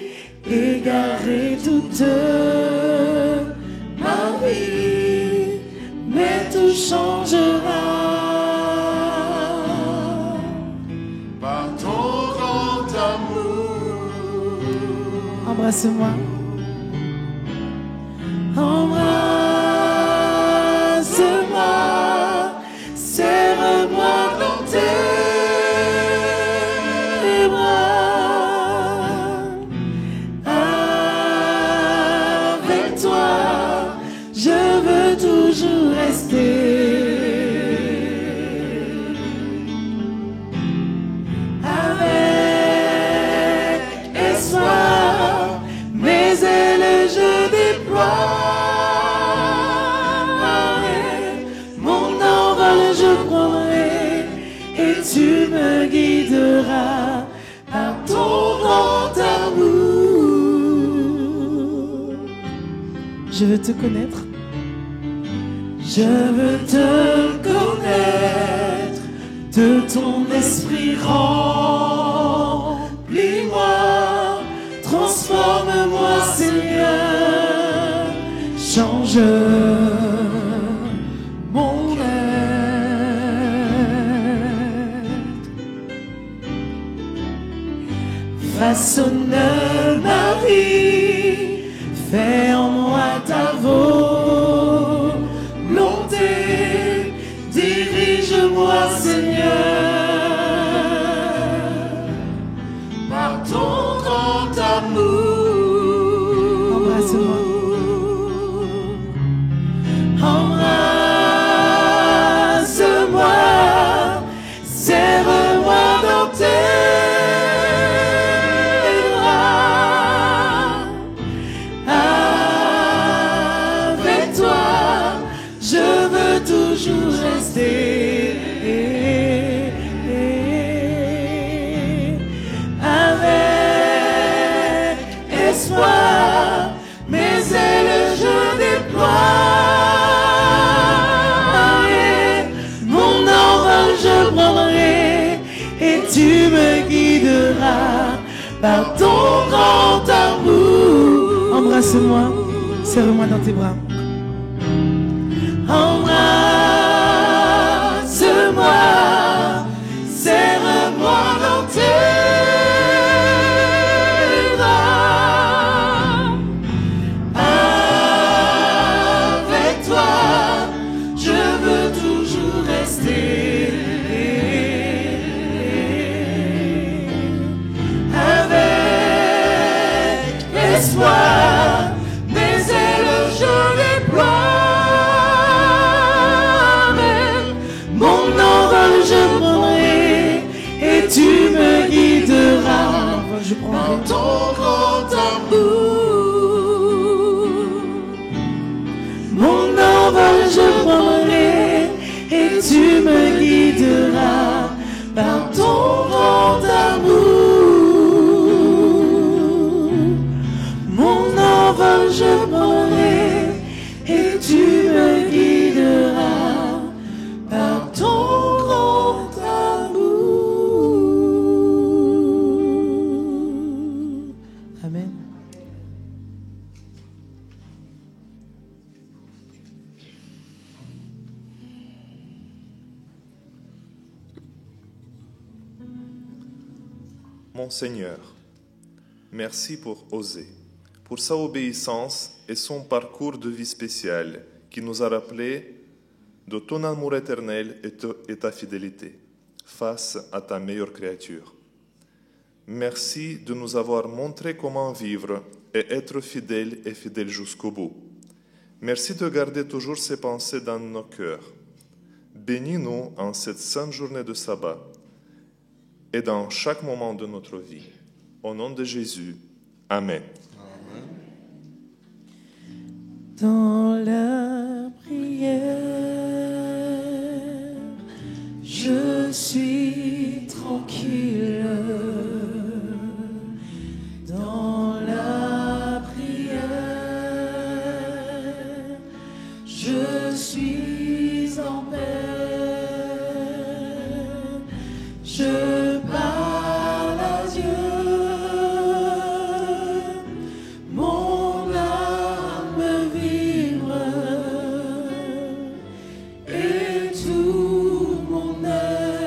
égaré toute ma vie, mais tout changera par ton grand amour. Embrasse-moi. Embrasse-moi, serre-moi dans tes bras. Avec toi, je veux toujours rester. Avec espoir, mes ailes je déploierai. Mon envol je prendrai et tu me guideras par ton grand amour. Je veux te connaître. Je veux te connaître, de ton esprit remplis-moi, transforme-moi, Seigneur, change mon être. Façonne ma vie, fais en moi ta volonté, dirige-moi, Seigneur, par ton grand amour. Embrasse-moi. Embrasse-moi, serre-moi dans tes bras. Avec toi, je veux toujours rester. Avec espoir, mes ailes je déploierai. Mon envol je prendrai et tu me guideras par ton grand amour. Embrasse-moi. Serre-moi dans tes bras. Embrasse-moi, serre-moi dans tes bras. Avec toi, je veux toujours rester. Avec espoir, mes ailes je déploierai. Mon envol je prendrai et tu me guideras par ton grand amour. Mon envol je prendrai et tu me guideras par ton grand amour. Mon envol je prendrai et tu me guideras par ton grand amour. Amen. Mon Seigneur, merci pour Osée, pour sa obéissance et son parcours de vie spécial qui nous a rappelé de ton amour éternel et ta fidélité face à ta meilleure créature. Merci de nous avoir montré comment vivre et être fidèle et fidèle jusqu'au bout. Merci de garder toujours ces pensées dans nos cœurs. Bénis-nous en cette sainte journée de sabbat et dans chaque moment de notre vie. Au nom de Jésus, Amen. Dans la prière, je suis tranquille. Dans la prière, je suis en paix. Je parle à Dieu, mon âme vibre et tout mon être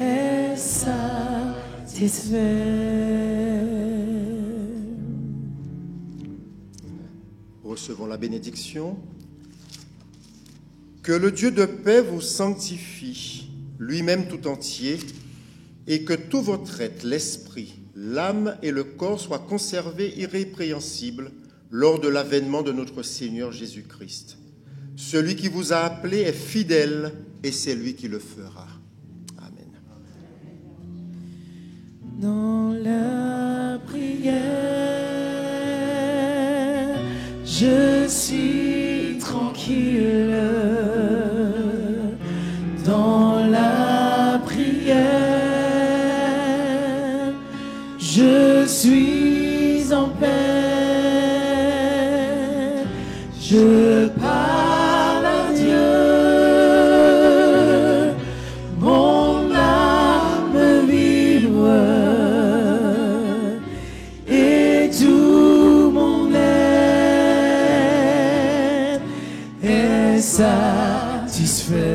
est satisfait. Recevons la bénédiction. Que le Dieu de paix vous sanctifie, lui-même tout entier, et que tout votre être, l'esprit, l'âme et le corps soient conservés irrépréhensibles lors de l'avènement de notre Seigneur Jésus-Christ. Celui qui vous a appelé est fidèle et c'est lui qui le fera. Amen. Dans la prière, je suis tranquille. Dans la prière, je suis en paix. Je parle à Dieu, mon âme vibre et tout mon être est satisfait.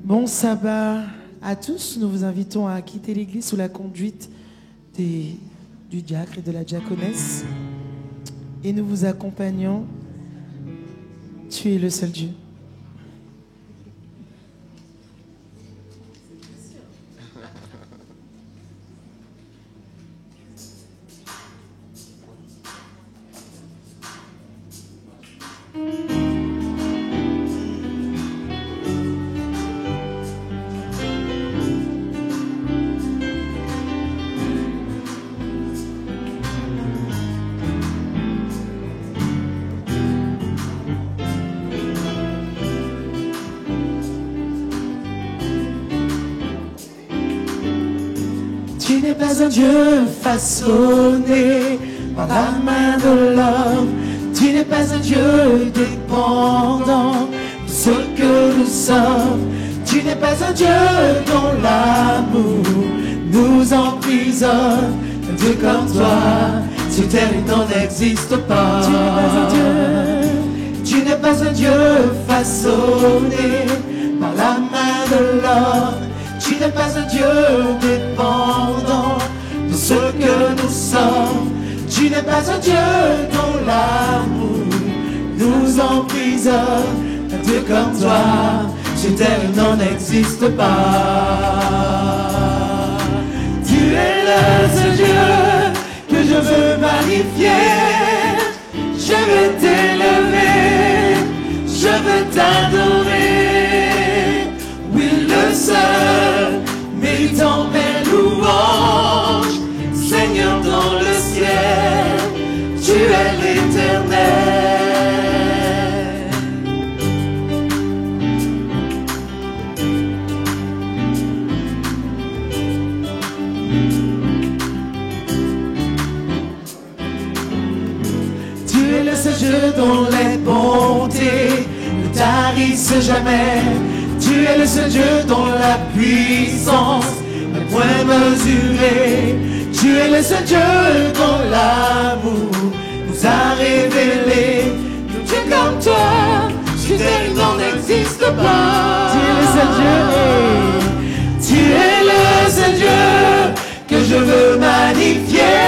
Bon sabbat à tous. Nous vous invitons à quitter l'église sous la conduite du diacre et de la diaconesse. Et nous vous accompagnons. Tu es le seul Dieu. Tu n'es pas un Dieu façonné par la main de l'homme. Tu n'es pas un Dieu dépendant de ce que nous sommes. Tu n'es pas un Dieu dont l'amour nous emprisonne. Un Dieu comme toi, sur terre il n'en existe pas. Tu n'es pas un Dieu. Tu n'es pas un Dieu façonné par la main de l'homme. Tu n'es pas un Dieu dépendant de ce que nous sommes. Tu n'es pas un Dieu dont l'amour nous emprisonne. Un Dieu comme toi, sur terre il n'en existe pas. Tu es le seul Dieu que je veux magnifier. Je veux t'élever, je veux t'adorer. Oui, le seul, méritant mes louanges. Seigneur dans le ciel, tu es l'Éternel. Tu es le seul Dieu dont les bontés ne tarissent jamais. Tu es le seul Dieu dont la puissance n'est point mesurée. Tu es le seul Dieu dont l'amour nous a révélé. Dieu comme toi, tu n'en n'existe pas. Tu es le seul Dieu, tu es le seul Dieu que je veux magnifier.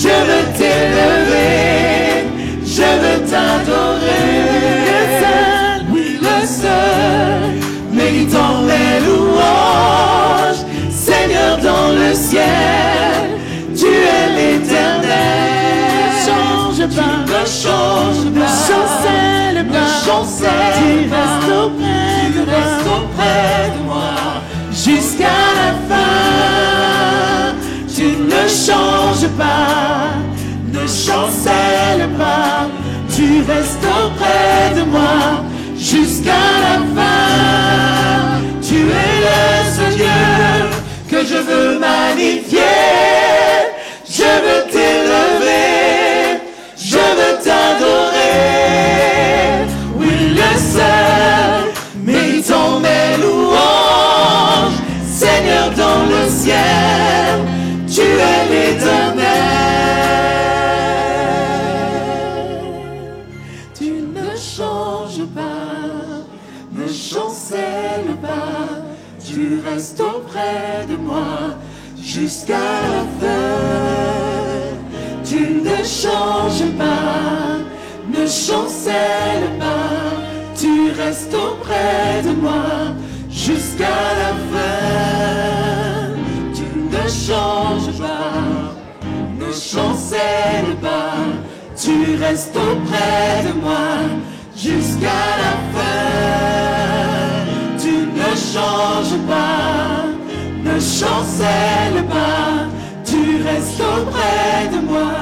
Je veux t'élever, je veux t'adorer. Le seul, oui le seul, méritant mes louanges. Seigneur dans le ciel, tu es l'Éternel. Ne change pas, ne change pas, ne chancelle pas, ne chancelle pas. Tu restes auprès de moi jusqu'à la fin. Tu ne changes pas, ne chancelle pas. Tu restes auprès de moi jusqu'à la fin. Tu es le seul Dieu que je veux magnifier. Je veux t'élever, je veux t'adorer. Oui, le seul, méritant mes louanges. Seigneur dans le ciel, tu es l'Éternel. Tu ne changes pas, ne chancelle pas. Tu restes auprès de moi jusqu'à la fin. Tu ne changes pas, ne chancelle pas. Tu restes auprès de moi jusqu'à la fin. Tu ne changes pas, ne chancelle pas. Tu restes auprès de moi jusqu'à la fin. Tu ne changes pas, ne chancelle pas. Tu restes auprès de moi